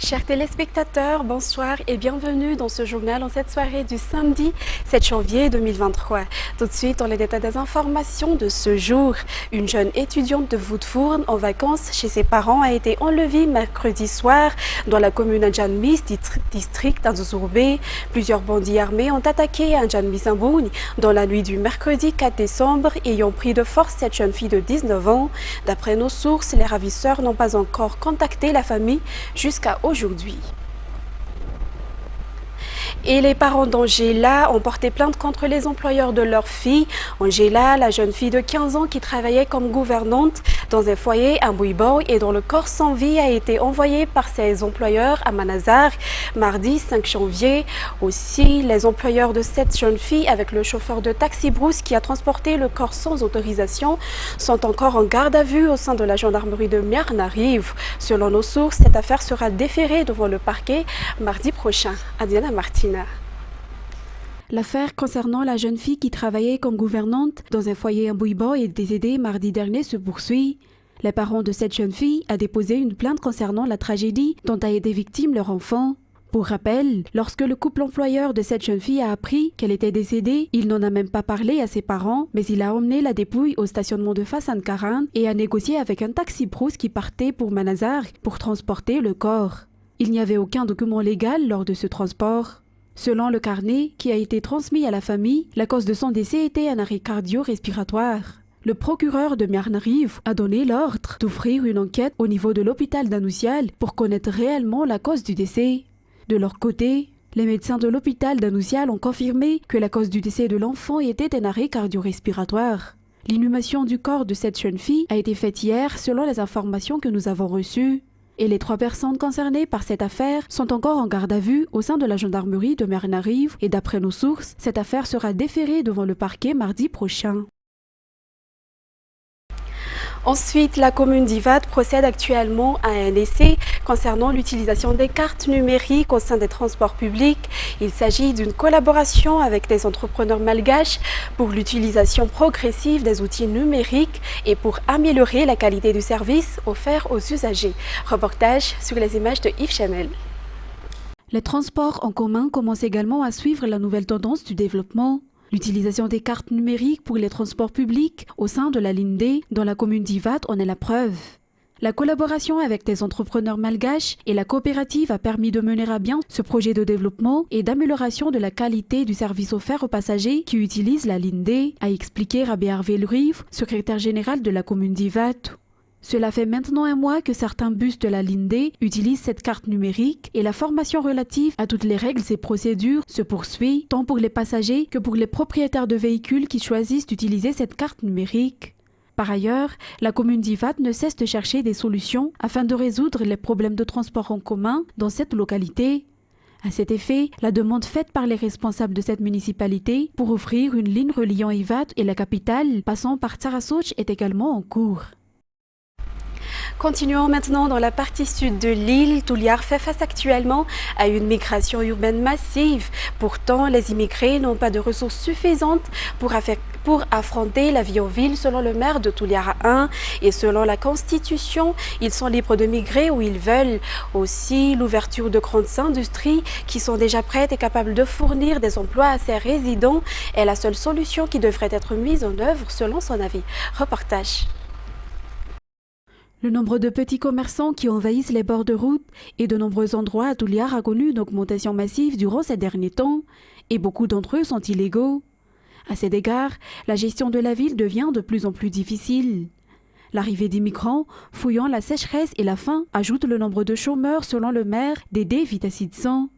Chers téléspectateurs, bonsoir et bienvenue dans ce journal en cette soirée du samedi 7 janvier 2023. Tout de suite, on les détails des informations de ce jour. Une jeune étudiante de Voutfourne en vacances chez ses parents a été enlevée mercredi soir dans la commune Anjanmis, district d'Anzourbé. Plusieurs bandits armés ont attaqué Anjanmis-Ambougne dans la nuit du mercredi 4 décembre, ayant pris de force cette jeune fille de 19 ans. D'après nos sources, les ravisseurs n'ont pas encore contacté la famille jusqu'à aujourd'hui. Et les parents d'Angela ont porté plainte contre les employeurs de leur fille. Angela, la jeune fille de 15 ans qui travaillait comme gouvernante dans un foyer à Mbouiboy et dont le corps sans vie a été envoyé par ses employeurs à Manazar mardi 5 janvier. Aussi, les employeurs de cette jeune fille avec le chauffeur de taxi brousse qui a transporté le corps sans autorisation sont encore en garde à vue au sein de la gendarmerie de Miarnarive. Selon nos sources, cette affaire sera déférée devant le parquet mardi prochain. Adriana Martina. L'affaire concernant la jeune fille qui travaillait comme gouvernante dans un foyer à Mbouiboy et décédée mardi dernier se poursuit. Les parents de cette jeune fille ont déposé une plainte concernant la tragédie dont a été victime leur enfant. Pour rappel, lorsque le couple employeur de cette jeune fille a appris qu'elle était décédée, il n'en a même pas parlé à ses parents, mais il a emmené la dépouille au stationnement de Fassan Karan et a négocié avec un taxi brousse qui partait pour Manazar pour transporter le corps. Il n'y avait aucun document légal lors de ce transport. Selon le carnet qui a été transmis à la famille, la cause de son décès était un arrêt cardio-respiratoire. Le procureur de Miarnarive a donné l'ordre d'ouvrir une enquête au niveau de l'hôpital d'Anoussial pour connaître réellement la cause du décès. De leur côté, les médecins de l'hôpital d'Anoussial ont confirmé que la cause du décès de l'enfant était un arrêt cardio-respiratoire. L'inhumation du corps de cette jeune fille a été faite hier selon les informations que nous avons reçues. Et les 3 personnes concernées par cette affaire sont encore en garde à vue au sein de la gendarmerie de Miarnarive et d'après nos sources, cette affaire sera déférée devant le parquet mardi prochain. Ensuite, la commune d'Ivat procède actuellement à un essai concernant l'utilisation des cartes numériques au sein des transports publics. Il s'agit d'une collaboration avec des entrepreneurs malgaches pour l'utilisation progressive des outils numériques et pour améliorer la qualité du service offert aux usagers. Reportage sur les images de Yves Chanel. Les transports en commun commencent également à suivre la nouvelle tendance du développement. L'utilisation des cartes numériques pour les transports publics au sein de la ligne D dans la commune d'Ivat en est la preuve. La collaboration avec des entrepreneurs malgaches et la coopérative a permis de mener à bien ce projet de développement et d'amélioration de la qualité du service offert aux passagers qui utilisent la ligne D, a expliqué Rabé Hervé Lurive, secrétaire général de la commune d'Ivat. Cela fait maintenant un mois que certains bus de la ligne D utilisent cette carte numérique et la formation relative à toutes les règles et procédures se poursuit tant pour les passagers que pour les propriétaires de véhicules qui choisissent d'utiliser cette carte numérique. Par ailleurs, la commune d'Ivat ne cesse de chercher des solutions afin de résoudre les problèmes de transport en commun dans cette localité. À cet effet, la demande faite par les responsables de cette municipalité pour offrir une ligne reliant Ivat et la capitale passant par Tsarasoch est également en cours. Continuons maintenant dans la partie sud de l'île. Touliar fait face actuellement à une migration urbaine massive. Pourtant, les immigrés n'ont pas de ressources suffisantes pour affronter la vie en ville selon le maire de Touliar 1 et selon la Constitution, ils sont libres de migrer où ils veulent. Aussi, l'ouverture de grandes industries qui sont déjà prêtes et capables de fournir des emplois à ces résidents est la seule solution qui devrait être mise en œuvre selon son avis. Reportage. Le nombre de petits commerçants qui envahissent les bords de route et de nombreux endroits à Touliar a connu une augmentation massive durant ces derniers temps et beaucoup d'entre eux sont illégaux. À cet égard, la gestion de la ville devient de plus en plus difficile. L'arrivée d'immigrants, fouillant la sécheresse et la faim, ajoute le nombre de chômeurs selon le maire Dédé Vitasidsan.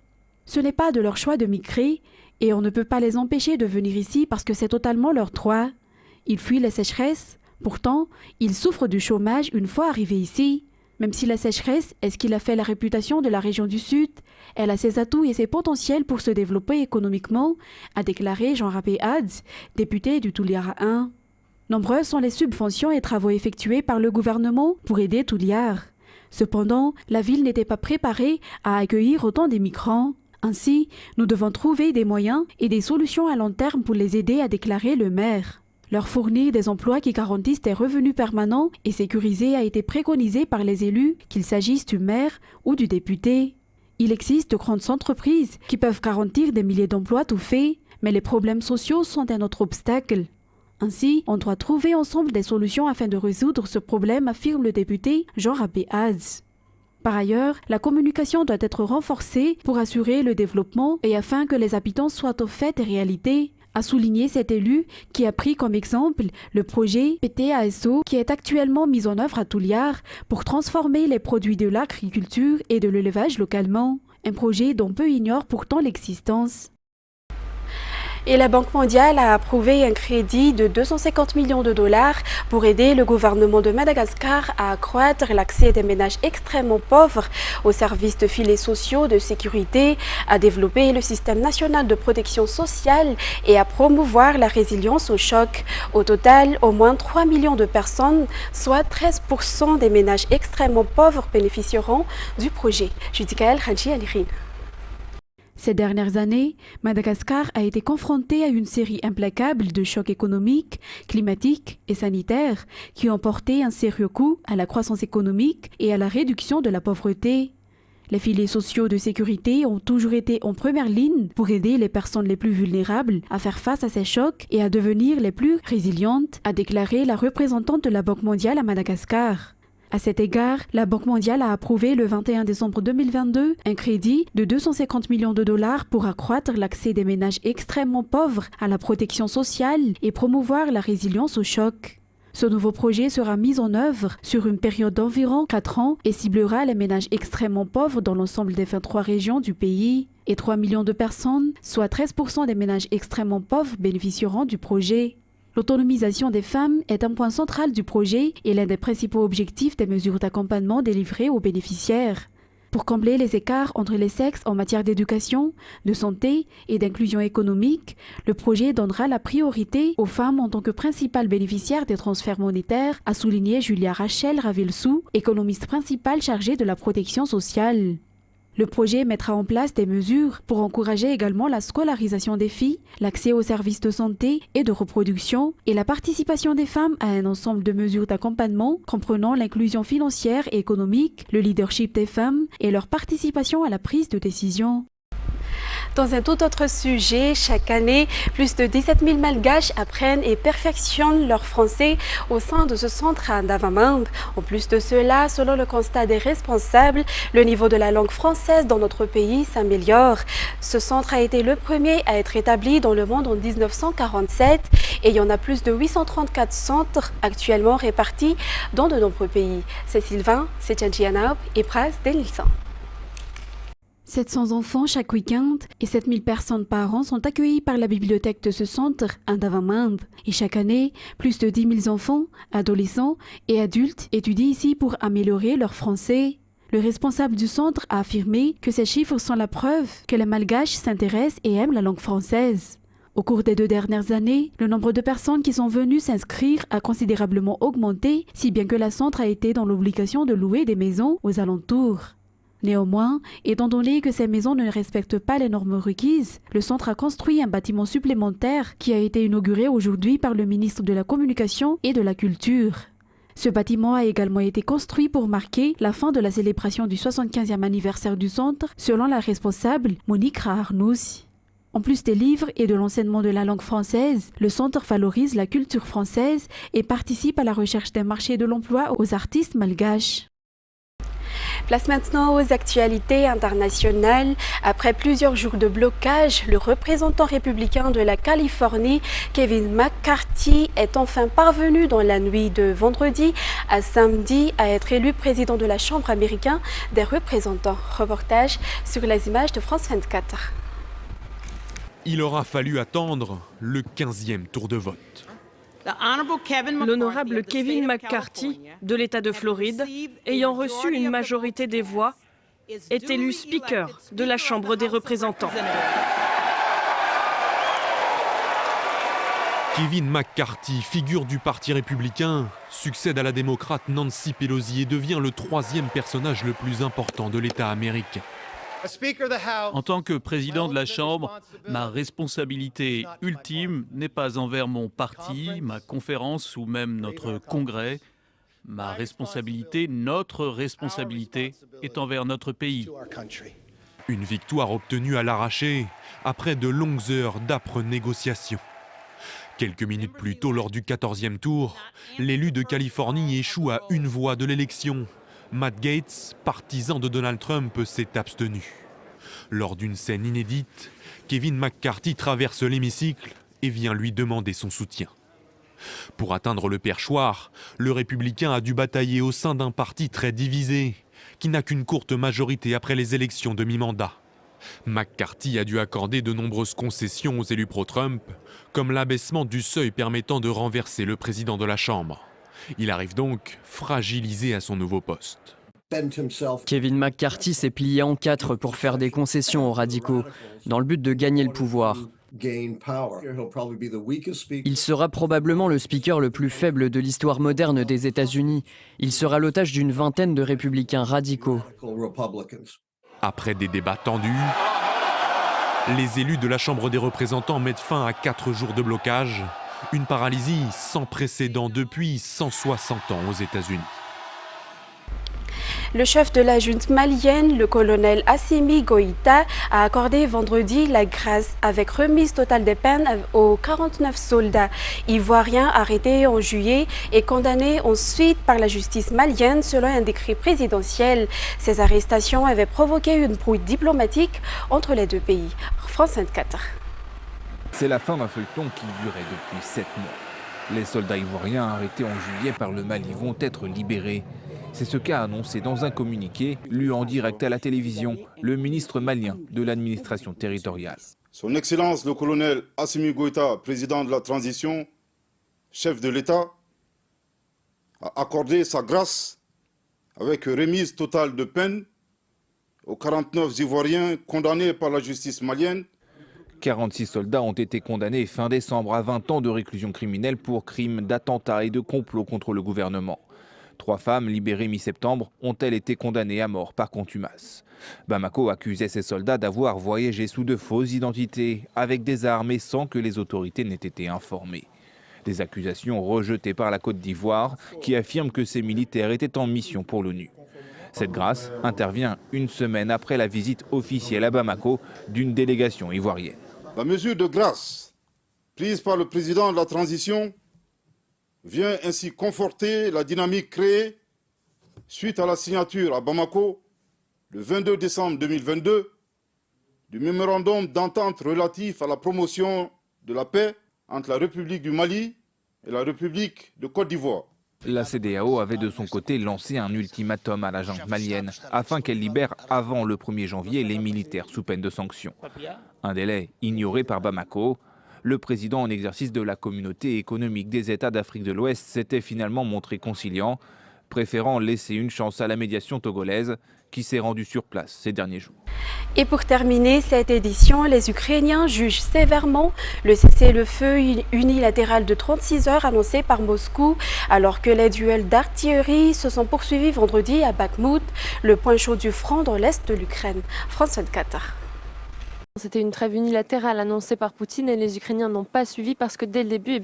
Ce n'est pas de leur choix de migrer et on ne peut pas les empêcher de venir ici parce que c'est totalement leur droit. Ils fuient la sécheresse. Pourtant, ils souffrent du chômage une fois arrivés ici. Même si la sécheresse est ce qui a fait la réputation de la région du Sud, elle a ses atouts et ses potentiels pour se développer économiquement, a déclaré Jean Rapé Hadz, député du Touliar 1. Nombreuses sont les subventions et travaux effectués par le gouvernement pour aider Touliar. Cependant, la ville n'était pas préparée à accueillir autant d'immigrants. Ainsi, nous devons trouver des moyens et des solutions à long terme pour les aider, a déclaré le maire. Leur fournir des emplois qui garantissent des revenus permanents et sécurisés a été préconisé par les élus, qu'il s'agisse du maire ou du député. Il existe de grandes entreprises qui peuvent garantir des milliers d'emplois tout faits, mais les problèmes sociaux sont un autre obstacle. Ainsi, on doit trouver ensemble des solutions afin de résoudre ce problème, affirme le député Jean-Rabé Az. Par ailleurs, la communication doit être renforcée pour assurer le développement et afin que les habitants soient au fait des réalités, a souligné cet élu qui a pris comme exemple le projet PTASO qui est actuellement mis en œuvre à Touliard pour transformer les produits de l'agriculture et de l'élevage localement, un projet dont peu ignorent pourtant l'existence. Et la Banque mondiale a approuvé un crédit de 250 millions de dollars pour aider le gouvernement de Madagascar à accroître l'accès des ménages extrêmement pauvres aux services de filets sociaux de sécurité, à développer le système national de protection sociale et à promouvoir la résilience au choc. Au total, au moins 3 millions de personnes, soit 13% des ménages extrêmement pauvres bénéficieront du projet. Judikael Hadji Alirin. Ces dernières années, Madagascar a été confronté à une série implacable de chocs économiques, climatiques et sanitaires qui ont porté un sérieux coup à la croissance économique et à la réduction de la pauvreté. Les filets sociaux de sécurité ont toujours été en première ligne pour aider les personnes les plus vulnérables à faire face à ces chocs et à devenir les plus résilientes, a déclaré la représentante de la Banque mondiale à Madagascar. À cet égard, la Banque mondiale a approuvé le 21 décembre 2022 un crédit de 250 millions de dollars pour accroître l'accès des ménages extrêmement pauvres à la protection sociale et promouvoir la résilience au choc. Ce nouveau projet sera mis en œuvre sur une période d'environ 4 ans et ciblera les ménages extrêmement pauvres dans l'ensemble des 23 régions du pays. Et 3 millions de personnes, soit 13% des ménages extrêmement pauvres, bénéficieront du projet. L'autonomisation des femmes est un point central du projet et l'un des principaux objectifs des mesures d'accompagnement délivrées aux bénéficiaires. Pour combler les écarts entre les sexes en matière d'éducation, de santé et d'inclusion économique, le projet donnera la priorité aux femmes en tant que principales bénéficiaires des transferts monétaires, a souligné Julia Rachel Ravelsou, économiste principale chargée de la protection sociale. Le projet mettra en place des mesures pour encourager également la scolarisation des filles, l'accès aux services de santé et de reproduction et la participation des femmes à un ensemble de mesures d'accompagnement comprenant l'inclusion financière et économique, le leadership des femmes et leur participation à la prise de décision. Dans un tout autre sujet, chaque année, plus de 17 000 Malgaches apprennent et perfectionnent leur français au sein de ce centre à Ndavamambe. En plus de cela, selon le constat des responsables, le niveau de la langue française dans notre pays s'améliore. Ce centre a été le premier à être établi dans le monde en 1947 et il y en a plus de 834 centres actuellement répartis dans de nombreux pays. C'est Sylvain, c'est Tchadjianaub et Pras Denilson. 700 enfants chaque week-end et 7000 personnes par an sont accueillis par la bibliothèque de ce centre à Ndavamambe. Et chaque année, plus de 10 000 enfants, adolescents et adultes étudient ici pour améliorer leur français. Le responsable du centre a affirmé que ces chiffres sont la preuve que les Malgaches s'intéressent et aiment la langue française. Au cours des 2 dernières années, le nombre de personnes qui sont venues s'inscrire a considérablement augmenté, si bien que la centre a été dans l'obligation de louer des maisons aux alentours. Néanmoins, étant donné que ces maisons ne respectent pas les normes requises, le centre a construit un bâtiment supplémentaire qui a été inauguré aujourd'hui par le ministre de la Communication et de la Culture. Ce bâtiment a également été construit pour marquer la fin de la célébration du 75e anniversaire du centre, selon la responsable Monique Raharnoussi. En plus des livres et de l'enseignement de la langue française, le centre valorise la culture française et participe à la recherche d'un marché de l'emploi aux artistes malgaches. Place maintenant aux actualités internationales. Après plusieurs jours de blocage, le représentant républicain de la Californie, Kevin McCarthy, est enfin parvenu dans la nuit de vendredi à samedi à être élu président de la Chambre américaine des représentants. Reportage sur les images de France 24. Il aura fallu attendre le 15e tour de vote. L'honorable Kevin McCarthy, de l'État de Floride, ayant reçu une majorité des voix, est élu Speaker de la Chambre des représentants. Kevin McCarthy, figure du Parti républicain, succède à la démocrate Nancy Pelosi et devient le 3e personnage le plus important de l'État américain. En tant que président de la Chambre, ma responsabilité ultime n'est pas envers mon parti, ma conférence ou même notre congrès. Ma responsabilité, notre responsabilité, est envers notre pays. Une victoire obtenue à l'arraché, après de longues heures d'âpres négociations. Quelques minutes plus tôt, lors du 14e tour, l'élu de Californie échoue à une voix de l'élection. Matt Gaetz, partisan de Donald Trump, s'est abstenu. Lors d'une scène inédite, Kevin McCarthy traverse l'hémicycle et vient lui demander son soutien. Pour atteindre le perchoir, le républicain a dû batailler au sein d'un parti très divisé, qui n'a qu'une courte majorité après les élections de mi-mandat. McCarthy a dû accorder de nombreuses concessions aux élus pro-Trump, comme l'abaissement du seuil permettant de renverser le président de la Chambre. Il arrive donc fragilisé à son nouveau poste. Kevin McCarthy s'est plié en 4 pour faire des concessions aux radicaux, dans le but de gagner le pouvoir. Il sera probablement le speaker le plus faible de l'histoire moderne des États-Unis. Il sera l'otage d'une vingtaine de républicains radicaux. Après des débats tendus, les élus de la Chambre des représentants mettent fin à 4 jours de blocage, une paralysie sans précédent depuis 160 ans aux États-Unis. Le chef de la junte malienne, le colonel Assimi Goïta, a accordé vendredi la grâce avec remise totale des peines aux 49 soldats ivoiriens arrêtés en juillet et condamnés ensuite par la justice malienne selon un décret présidentiel. Ces arrestations avaient provoqué une brouille diplomatique entre les deux pays. France 24. C'est la fin d'un feuilleton qui durait depuis 7 mois. Les soldats ivoiriens arrêtés en juillet par le Mali vont être libérés. C'est ce qu'a annoncé dans un communiqué, lu en direct à la télévision, le ministre malien de l'administration territoriale. Son Excellence le colonel Assimi Goïta, président de la transition, chef de l'État, a accordé sa grâce avec remise totale de peine aux 49 Ivoiriens condamnés par la justice malienne. 46 soldats ont été condamnés fin décembre à 20 ans de réclusion criminelle pour crimes d'attentat et de complot contre le gouvernement. 3 femmes libérées mi-septembre ont-elles été condamnées à mort par contumace. Bamako accusait ces soldats d'avoir voyagé sous de fausses identités, avec des armes et sans que les autorités n'aient été informées. Des accusations rejetées par la Côte d'Ivoire, qui affirme que ces militaires étaient en mission pour l'ONU. Cette grâce intervient une semaine après la visite officielle à Bamako d'une délégation ivoirienne. La mesure de grâce prise par le président de la transition vient ainsi conforter la dynamique créée suite à la signature à Bamako, le 22 décembre 2022, du mémorandum d'entente relatif à la promotion de la paix entre la République du Mali et la République de Côte d'Ivoire. La CEDEAO avait de son côté lancé un ultimatum à la junte malienne afin qu'elle libère avant le 1er janvier les militaires sous peine de sanctions. Un délai ignoré par Bamako. Le président en exercice de la communauté économique des États d'Afrique de l'Ouest s'était finalement montré conciliant, préférant laisser une chance à la médiation togolaise qui s'est rendue sur place ces derniers jours. Et pour terminer cette édition, les Ukrainiens jugent sévèrement le cessez-le-feu unilatéral de 36 heures annoncé par Moscou, alors que les duels d'artillerie se sont poursuivis vendredi à Bakhmout, le point chaud du front dans l'est de l'Ukraine. France 24. C'était une trêve unilatérale annoncée par Poutine et les Ukrainiens n'ont pas suivi parce que dès le début,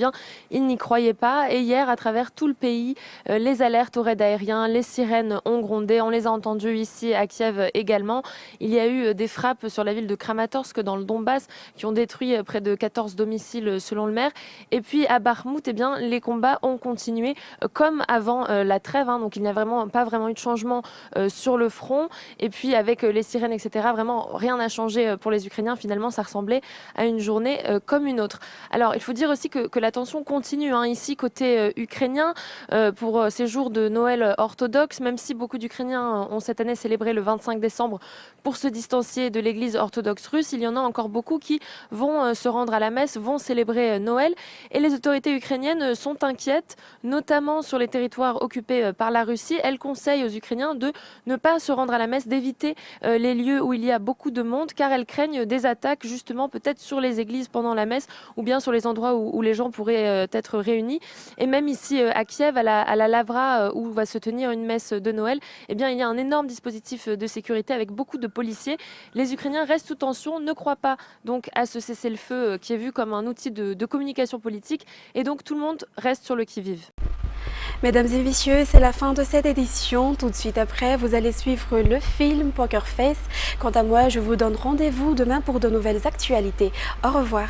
ils n'y croyaient pas. Et hier, à travers tout le pays, les alertes au raid aérien, les sirènes ont grondé. On les a entendues ici à Kiev également. Il y a eu des frappes sur la ville de Kramatorsk dans le Donbass qui ont détruit près de 14 domiciles selon le maire. Et puis à Bakhmout, les combats ont continué comme avant la trêve. Donc il n'y a pas vraiment eu de changement sur le front. Et puis avec les sirènes, etc., vraiment rien n'a changé pour les Ukrainiens. Finalement, ça ressemblait à une journée comme une autre. Alors, il faut dire aussi que la tension continue ici, côté ukrainien, pour ces jours de Noël orthodoxe, même si beaucoup d'Ukrainiens ont cette année célébré le 25 décembre pour se distancier de l'église orthodoxe russe. Il y en a encore beaucoup qui vont se rendre à la messe, vont célébrer Noël. Et les autorités ukrainiennes sont inquiètes, notamment sur les territoires occupés par la Russie. Elles conseillent aux Ukrainiens de ne pas se rendre à la messe, d'éviter les lieux où il y a beaucoup de monde, car elles craignent des attaques justement peut-être sur les églises pendant la messe ou bien sur les endroits où les gens pourraient être réunis. Et même ici à Kiev, à la Lavra, où va se tenir une messe de Noël, eh bien, il y a un énorme dispositif de sécurité avec beaucoup de policiers. Les Ukrainiens restent sous tension, ne croient pas donc à ce cessez-le-feu qui est vu comme un outil de communication politique, et donc tout le monde reste sur le qui-vive. Mesdames et messieurs, c'est la fin de cette édition. Tout de suite après, vous allez suivre le film Poker Face. Quant à moi, je vous donne rendez-vous demain pour de nouvelles actualités. Au revoir.